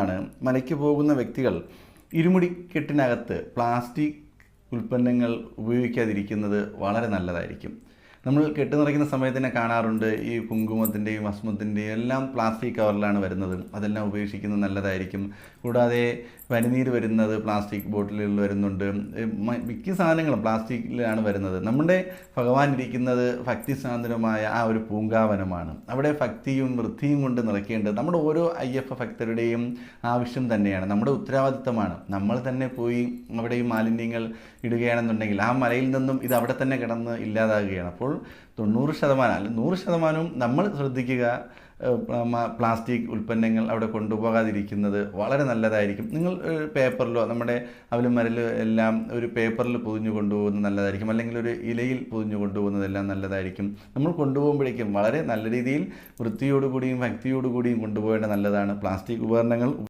ആണ് മലയ്ക്ക് പോകുന്ന വ്യക്തികൾ ഇരുമുടിക്കെട്ടിനകത്ത് പ്ലാസ്റ്റിക് ഉൽപ്പന്നങ്ങൾ ഉപയോഗിക്കാതിരിക്കുന്നത് വളരെ നല്ലതായിരിക്കും. നമ്മൾ കെട്ട് നിറയ്ക്കുന്ന സമയത്ത് തന്നെ കാണാറുണ്ട്, ഈ കുങ്കുമത്തിൻ്റെയും ഭസ്മത്തിൻ്റെയും എല്ലാം പ്ലാസ്റ്റിക് കവറിലാണ് വരുന്നത്. അതെല്ലാം ഉപേക്ഷിക്കുന്നത് നല്ലതായിരിക്കും. കൂടാതെ പനിനീര് വരുന്നത് പ്ലാസ്റ്റിക് ബോട്ടിലുകളിൽ വരുന്നുണ്ട്. മിക്ക സാധനങ്ങളും പ്ലാസ്റ്റിക്കിലാണ് വരുന്നത്. നമ്മുടെ ഭഗവാൻ ഇരിക്കുന്നത് ഭക്തിസാന്ദ്രമായ ആ ഒരു പൂങ്കാവനമാണ്. അവിടെ ഭക്തിയും വൃത്തിയും കൊണ്ട് നിറയ്ക്കേണ്ടത് നമ്മുടെ ഓരോ അയ്യപ്പ ഭക്തരുടെയും ആവശ്യം തന്നെയാണ്, നമ്മുടെ ഉത്തരവാദിത്തമാണ്. നമ്മൾ തന്നെ പോയി അവിടെ ഈ മാലിന്യങ്ങൾ ഇടുകയാണെന്നുണ്ടെങ്കിൽ ആ മലയിൽ നിന്നും ഇത് അവിടെ തന്നെ കിടന്ന് ഇല്ലാതാകുകയാണ്. അപ്പോൾ 90% അല്ലെങ്കിൽ 100% നമ്മൾ ശ്രദ്ധിക്കുക, പ്ലാസ്റ്റിക് ഉൽപ്പന്നങ്ങൾ അവിടെ കൊണ്ടുപോകാതിരിക്കുന്നത് വളരെ നല്ലതായിരിക്കും. നിങ്ങൾ പേപ്പറിലോ നമ്മുടെ അവലും മരലും എല്ലാം ഒരു പേപ്പറിൽ പൊതിഞ്ഞു കൊണ്ടുപോകുന്നത് നല്ലതായിരിക്കും, അല്ലെങ്കിൽ ഒരു ഇലയിൽ പൊതിഞ്ഞു കൊണ്ടുപോകുന്നതെല്ലാം നല്ലതായിരിക്കും. നമ്മൾ കൊണ്ടുപോകുമ്പോഴേക്കും വളരെ നല്ല രീതിയിൽ വൃത്തിയോടുകൂടിയും ഭക്തിയോടുകൂടിയും കൊണ്ടുപോകേണ്ട നല്ലതാണ്. പ്ലാസ്റ്റിക് ഉപകരണങ്ങൾ